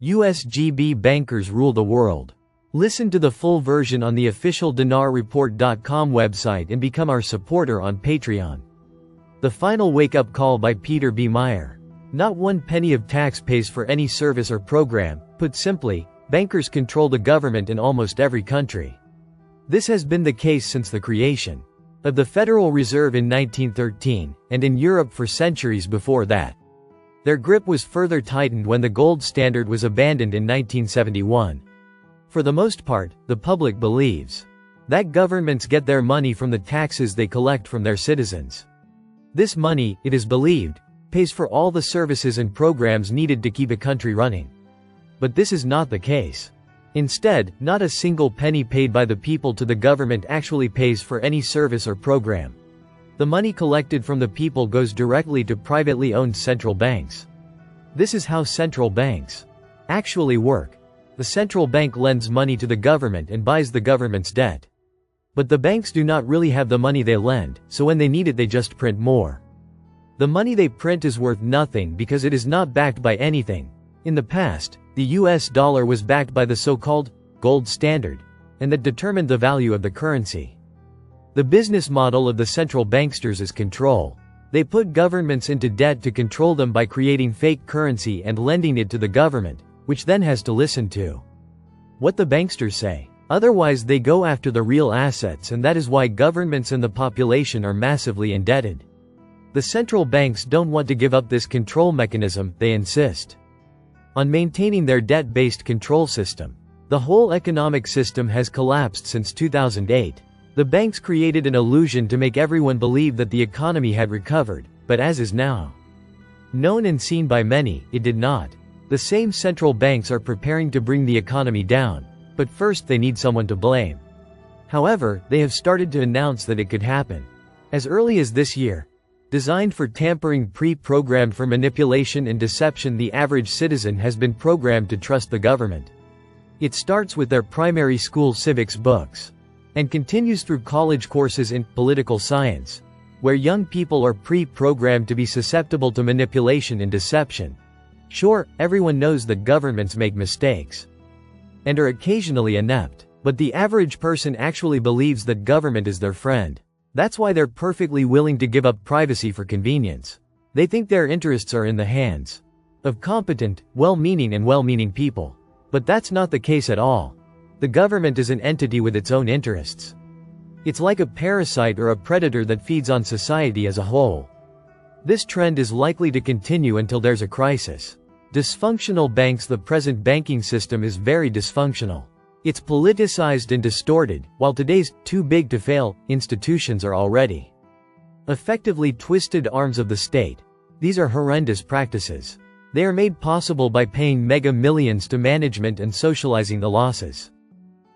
USGB bankers rule the world. Listen to the full version on the official dinarreport.com website and become our supporter on Patreon. The final wake-up call by Peter B. Meyer. Not one penny of tax pays for any service or program. Put simply, bankers control the government in almost every country. This has been the case since the creation of the Federal Reserve in 1913, and in Europe for centuries before that. Their grip was further tightened when the gold standard was abandoned in 1971. For the most part, the public believes that governments get their money from the taxes they collect from their citizens. This money, it is believed, pays for all the services and programs needed to keep a country running. But this is not the case. Instead, not a single penny paid by the people to the government actually pays for any service or program. The money collected from the people goes directly to privately owned central banks. This is how central banks actually work. The central bank lends money to the government and buys the government's debt. But the banks do not really have the money they lend, so when they need it they just print more. The money they print is worth nothing because it is not backed by anything. In the past, the US dollar was backed by the so-called gold standard, and that determined the value of the currency. The business model of the central banksters is control. They put governments into debt to control them by creating fake currency and lending it to the government, which then has to listen to what the banksters say. Otherwise they go after the real assets, and that is why governments and the population are massively indebted. The central banks don't want to give up this control mechanism. They insist on maintaining their debt-based control system. The whole economic system has collapsed since 2008. The banks created an illusion to make everyone believe that the economy had recovered, but as is now known and seen by many, it did not. The same central banks are preparing to bring the economy down, but first they need someone to blame. However, they have started to announce that it could happen as early as this year. Designed for tampering, pre-programmed for manipulation and deception, the average citizen has been programmed to trust the government. It starts with their primary school civics books and continues through college courses in political science, where young people are pre-programmed to be susceptible to manipulation and deception. Sure, everyone knows that governments make mistakes and are occasionally inept, but the average person actually believes that government is their friend. That's why they're perfectly willing to give up privacy for convenience. They think their interests are in the hands of competent, well-meaning people. But that's not the case at all. The government is an entity with its own interests. It's like a parasite or a predator that feeds on society as a whole. This trend is likely to continue until there's a crisis. Dysfunctional banks. The present banking system is very dysfunctional. It's politicized and distorted, while today's too big to fail institutions are already effectively twisted arms of the state. These are horrendous practices. They are made possible by paying mega millions to management and socializing the losses.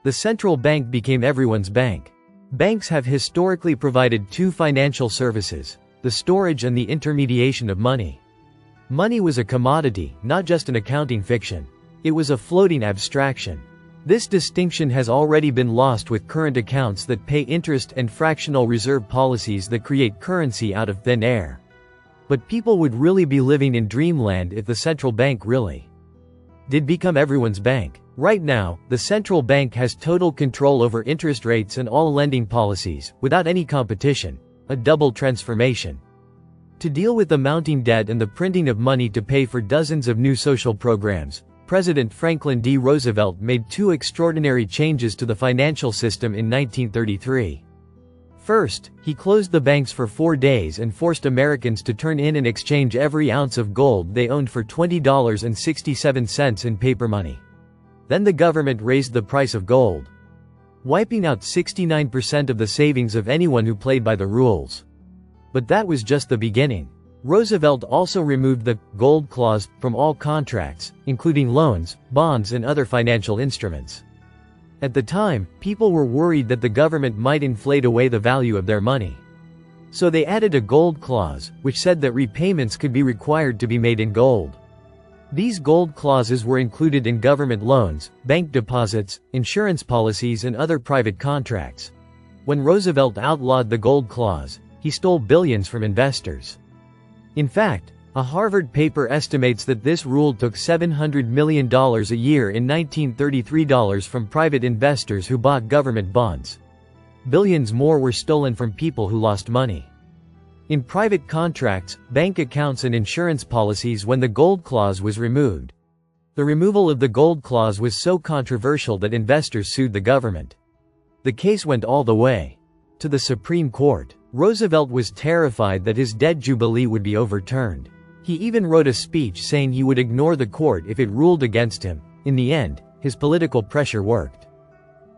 The central bank became everyone's bank. Banks have historically provided two financial services: the storage and the intermediation of money. Money was a commodity, not just an accounting fiction. It was a floating abstraction. This distinction has already been lost with current accounts that pay interest and fractional reserve policies that create currency out of thin air. But people would really be living in dreamland if the central bank really did become everyone's bank. Right now, the central bank has total control over interest rates and all lending policies, without any competition. A double transformation. To deal with the mounting debt and the printing of money to pay for dozens of new social programs, President Franklin D. Roosevelt made two extraordinary changes to the financial system in 1933. First, he closed the banks for 4 days and forced Americans to turn in and exchange every ounce of gold they owned for $20.67 in paper money. Then the government raised the price of gold, wiping out 69% of the savings of anyone who played by the rules. But that was just the beginning. Roosevelt also removed the gold clause from all contracts, including loans, bonds, and other financial instruments. At the time, people were worried that the government might inflate away the value of their money. So they added a gold clause, which said that repayments could be required to be made in gold. These gold clauses were included in government loans, bank deposits, insurance policies, and other private contracts. When Roosevelt outlawed the gold clause, he stole billions from investors. In fact, A Harvard paper estimates that this rule took $700 million a year in 1933 from private investors who bought government bonds. Billions more were stolen from people who lost money. In private contracts, bank accounts and insurance policies when the gold clause was removed. The removal of the gold clause was so controversial that investors sued the government. The case went all the way to the Supreme Court. Roosevelt was terrified that his debt jubilee would be overturned. He even wrote a speech saying he would ignore the court if it ruled against him. In the end, his political pressure worked.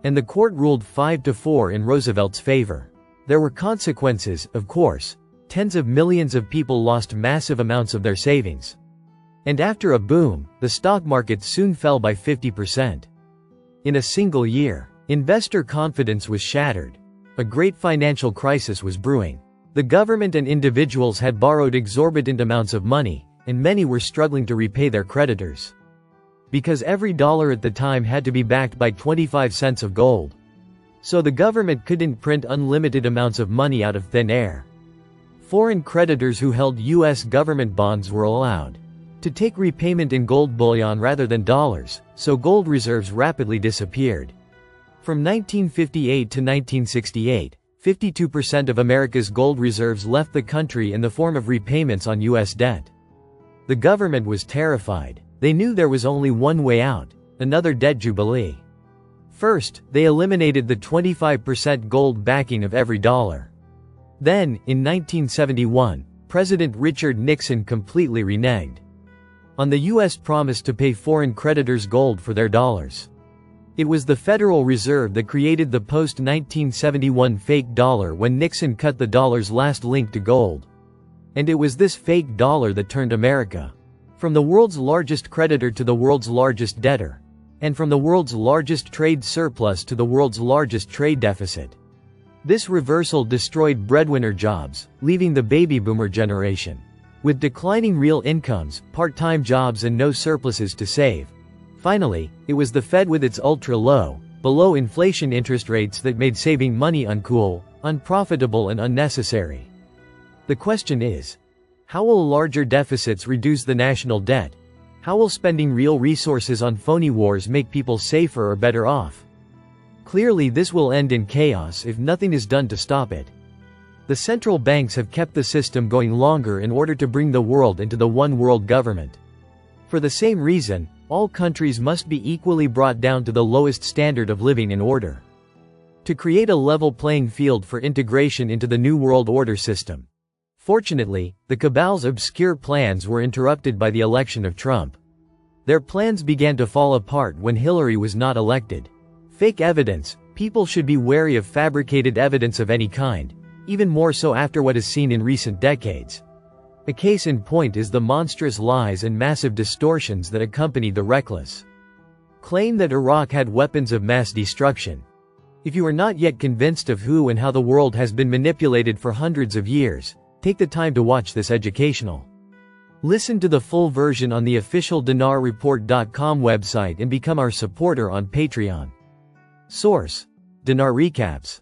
And the court ruled 5-4 in Roosevelt's favor. There were consequences, of course. Tens of millions of people lost massive amounts of their savings. And after a boom, the stock market soon fell by 50%. In a single year, investor confidence was shattered. A great financial crisis was brewing. The government and individuals had borrowed exorbitant amounts of money, and many were struggling to repay their creditors. Because every dollar at the time had to be backed by 25 cents of gold. So the government couldn't print unlimited amounts of money out of thin air. Foreign creditors who held U.S. government bonds were allowed to take repayment in gold bullion rather than dollars, so gold reserves rapidly disappeared. From 1958 to 1968, 52% of America's gold reserves left the country in the form of repayments on U.S. debt. The government was terrified. They knew there was only one way out: another debt jubilee. First, they eliminated the 25% gold backing of every dollar. Then, in 1971, President Richard Nixon completely reneged on the U.S. promise to pay foreign creditors gold for their dollars. It was the Federal Reserve that created the post-1971 fake dollar when Nixon cut the dollar's last link to gold. And it was this fake dollar that turned America from the world's largest creditor to the world's largest debtor, and from the world's largest trade surplus to the world's largest trade deficit. This reversal destroyed breadwinner jobs, leaving the baby boomer generation with declining real incomes, part-time jobs and no surpluses to save. Finally, it was the Fed with its ultra-low, below-inflation interest rates that made saving money uncool, unprofitable and unnecessary. The question is, how will larger deficits reduce the national debt? How will spending real resources on phony wars make people safer or better off? Clearly this will end in chaos if nothing is done to stop it. The central banks have kept the system going longer in order to bring the world into the one world government. For the same reason, all countries must be equally brought down to the lowest standard of living in order to create a level playing field for integration into the New World Order system. Fortunately, the cabal's obscure plans were interrupted by the election of Trump. Their plans began to fall apart when Hillary was not elected. Fake evidence: people should be wary of fabricated evidence of any kind, even more so after what is seen in recent decades. A case in point is the monstrous lies and massive distortions that accompanied the reckless claim that Iraq had weapons of mass destruction. If you are not yet convinced of who and how the world has been manipulated for hundreds of years, take the time to watch this educational. Listen to the full version on the official dinarreport.com website and become our supporter on Patreon. Source: Dinar Recaps.